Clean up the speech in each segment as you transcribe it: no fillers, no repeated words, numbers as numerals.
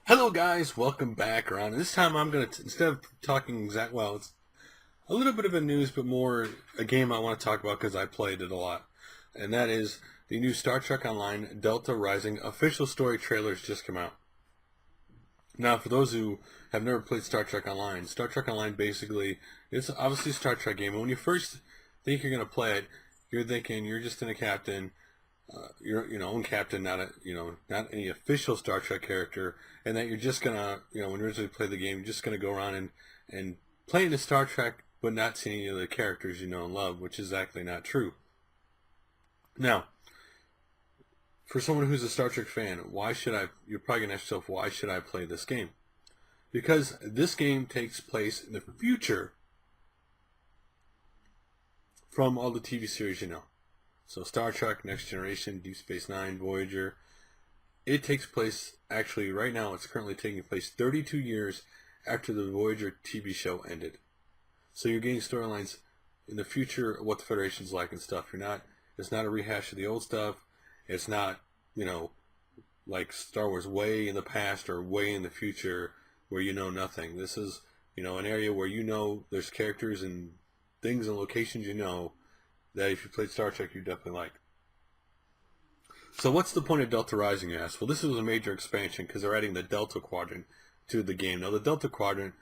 Hello guys, welcome back around. And this time I'm going to, instead of talking it's a little bit of a news, but more a game I want to talk about because I played it a lot. And that is the new Star Trek Online Delta Rising official story trailers just come out. Now, for those who have never played Star Trek Online basically, it's obviously a Star Trek game. And when you first think you're going to play it, you're thinking you're just in a captain, your own captain, not any official Star Trek character, and that you're just gonna when you originally play the game, you're just gonna go around and play into Star Trek, but not see any of the characters you know and love, which is exactly not true. Now, for someone who's a Star Trek fan, why should I? You're probably gonna ask yourself, why should I play this game? Because this game takes place in the future from all the TV series you know. So Star Trek, Next Generation, Deep Space Nine, Voyager. It takes place, actually, right now, it's currently taking place 32 years after the Voyager TV show ended. So you're getting storylines in the future of what the Federation's like and stuff. It's not a rehash of the old stuff. It's not, like Star Wars way in the past or way in the future where you know nothing. This is, an area where there's characters and things and locations that if you played Star Trek, you definitely like. So what's the point of Delta Rising, you ask? Well, this is a major expansion because they're adding the Delta Quadrant to the game. Now, the Delta Quadrant,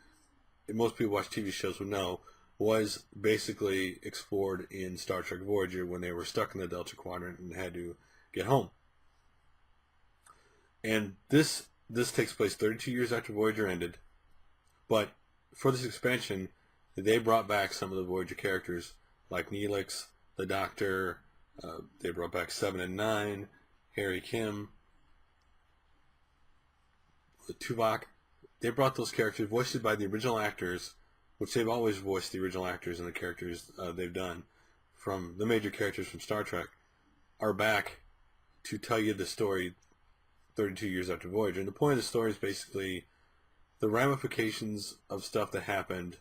most people watch TV shows would know, was basically explored in Star Trek Voyager when they were stuck in the Delta Quadrant and had to get home. And this takes place 32 years after Voyager ended. But for this expansion, they brought back some of the Voyager characters, like Neelix, the Doctor. They brought back 7 and 9, Harry Kim, the Tuvok. They brought those characters voiced by the original actors, which they've always voiced the original actors and the characters they've done from the major characters from Star Trek, are back to tell you the story 32 years after Voyager. And the point of the story is basically the ramifications of stuff that happened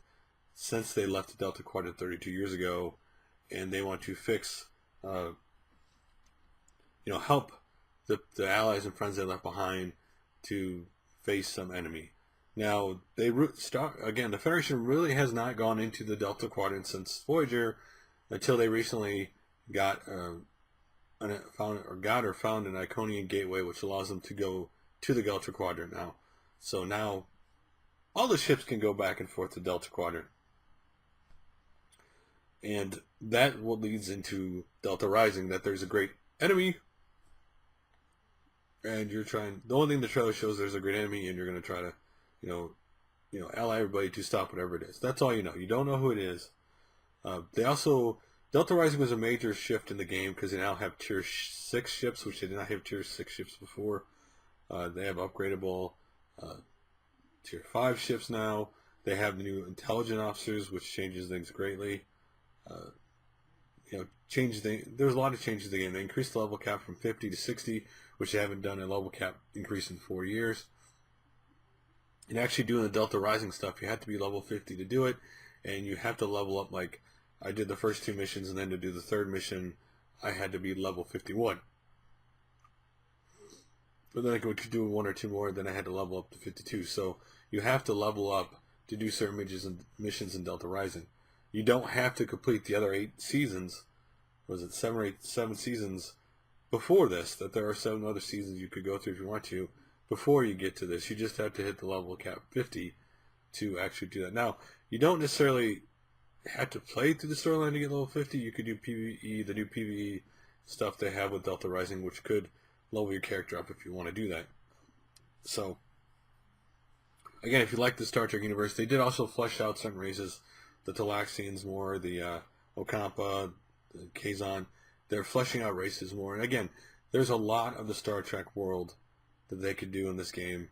since they left the Delta Quadrant 32 years ago, and they want to fix, help the allies and friends they left behind to face some enemy. Now, the Federation really has not gone into the Delta Quadrant since Voyager until they recently found an Iconian gateway which allows them to go to the Delta Quadrant now. So now all the ships can go back and forth to Delta Quadrant. And that what leads into Delta Rising, that there's a great enemy, and the only thing the trailer shows, there's a great enemy, and you're going to try to, ally everybody to stop whatever it is. That's all you know. You don't know who it is. Delta Rising was a major shift in the game because they now have Tier 6 ships, which they did not have Tier 6 ships before. They have upgradable Tier 5 ships now. They have the new intelligent officers, which changes things greatly. There's a lot of changes to the game. They increased the level cap from 50 to 60, which they haven't done a level cap increase in 4 years. And actually doing the Delta Rising stuff, you have to be level 50 to do it, and you have to level up. Like, I did the first 2 missions, and then to do the 3rd mission, I had to be level 51. But then I go to do 1 or 2 more, then I had to level up to 52. So you have to level up to do certain missions in Delta Rising. You don't have to complete the other 8 seasons. Was it 7 seasons before this? That there are 7 other seasons you could go through if you want to before you get to this. You just have to hit the level cap 50 to actually do that. Now, you don't necessarily have to play through the storyline to get level 50. You could do PvE, the new PvE stuff they have with Delta Rising, which could level your character up if you want to do that. So, again, if you like the Star Trek universe, they did also flesh out certain races. The Talaxians more, the Okampa, the Kazon. They're fleshing out races more. And again, there's a lot of the Star Trek world that they could do in this game.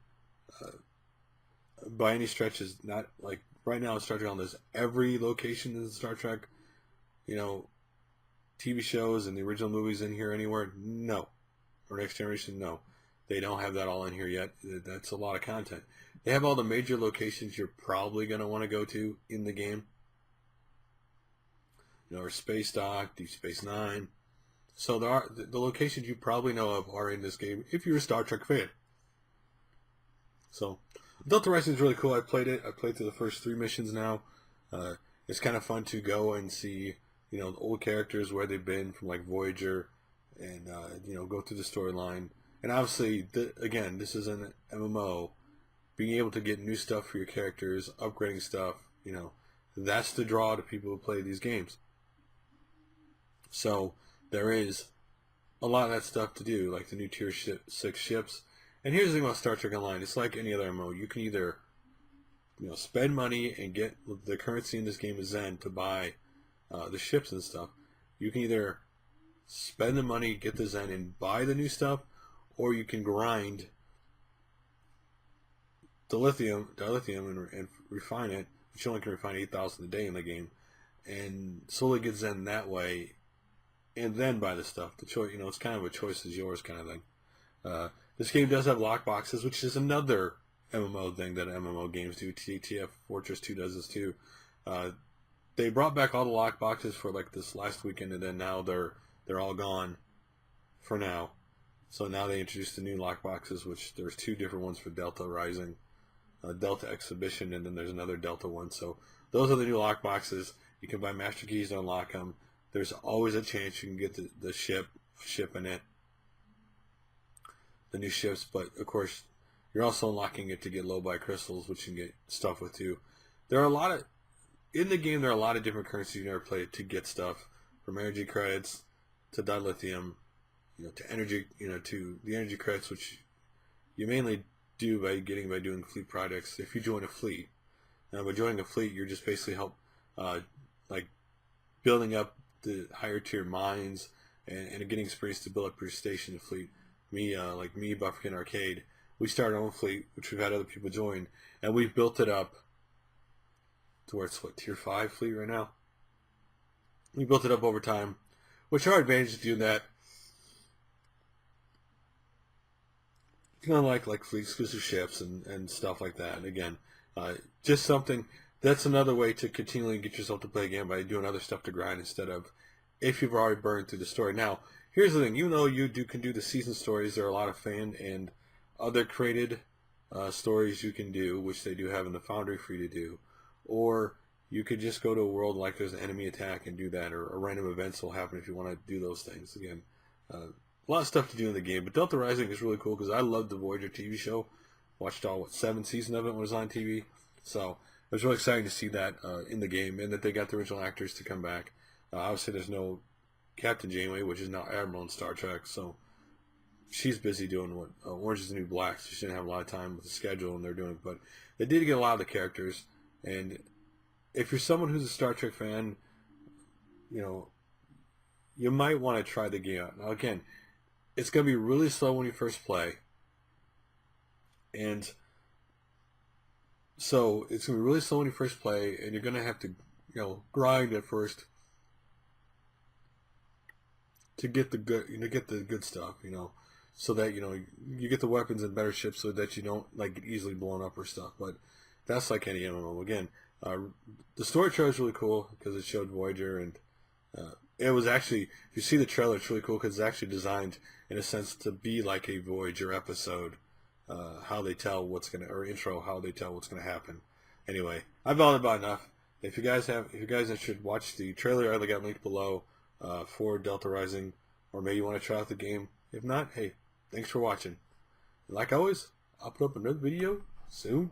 By any stretch, is not like right now in Star Trek Online, there's every location in Star Trek, TV shows and the original movies in here anywhere. No. Or Next Generation, no. They don't have that all in here yet. That's a lot of content. They have all the major locations you're probably going to want to go to in the game. Or Space Dock, Deep Space Nine. So the locations you probably know of are in this game if you're a Star Trek fan. So Delta Rising is really cool. I played it. I played through the first 3 missions now. It's kind of fun to go and see, the old characters, where they've been from like Voyager, and go through the storyline. And obviously, again, this is an MMO. Being able to get new stuff for your characters, upgrading stuff, that's the draw to people who play these games. So there is a lot of that stuff to do, like the new Tier 6 ships. And here's the thing about Star Trek Online. It's like any other MMO. You can either spend money and get the currency in this game is Zen to buy the ships and stuff. You can either spend the money, get the Zen, and buy the new stuff, or you can grind the dilithium and refine it, which you only can refine 8,000 a day in the game, and slowly get Zen that way, and then buy the stuff. The choice, it's kind of a choice is yours kind of thing. This game does have lock boxes, which is another MMO thing that MMO games do. TF Fortress 2 does this too. They brought back all the lock boxes for like this last weekend, and then now they're all gone for now. So now they introduced the new lock boxes, which there's 2 different ones for Delta Rising, Delta Exhibition, and then there's another Delta one. So those are the new lock boxes. You can buy master keys to unlock them. There's always a chance you can get the ship in it, the new ships, but of course you're also unlocking it to get low buy crystals, which you can get stuff with too. There are a lot of in the game. There are a lot of different currencies you never played to get stuff, from energy credits to dilithium, to energy, to the energy credits, which you mainly do by doing fleet projects. If you join a fleet, now by joining a fleet, you're just basically help like building up the higher tier mines and getting experience to build up your station and fleet. Me, Bufferkin Arcade, we started our own fleet, which we've had other people join, and we've built it up to where it's tier 5 fleet right now. We built it up over time, which our advantage to doing that. You can unlock like fleet exclusive ships and stuff like that. And again, just something that's another way to continually get yourself to play a game by doing other stuff to grind instead of if you've already burned through the story. Now, here's the thing: even though you can do the season stories, there are a lot of fan and other created stories you can do, which they do have in the Foundry for you to do, or you could just go to a world like there's an enemy attack and do that, or random events will happen if you want to do those things. Again, a lot of stuff to do in the game, but Delta Rising is really cool because I loved the Voyager TV show. Watched all 7 seasons of it when it was on TV, so it was really exciting to see that in the game, and that they got the original actors to come back. Obviously, there's no Captain Janeway, which is now Admiral in Star Trek, so she's busy doing what Orange is the New Black, so she didn't have a lot of time with the schedule, and they're doing it. But they did get a lot of the characters, and if you're someone who's a Star Trek fan, you might want to try the game out. Now, again, it's going to be really slow when you first play, and so it's going to be really slow when you first play, and you're going to have to, grind at first to get the good stuff, so that you get the weapons and better ships, so that you don't get easily blown up or stuff. But that's like any MMO. Again, the story trailer is really cool because it showed Voyager, and it was actually, if you see the trailer, it's really cool because it's actually designed in a sense to be like a Voyager episode. How they tell what's gonna, or intro, how they tell what's gonna happen. Anyway, I've bothered about enough. If you guys should watch the trailer, I got linked below for Delta Rising, or maybe you want to try out the game. If not, hey, thanks for watching. And like always, I'll put up another video soon.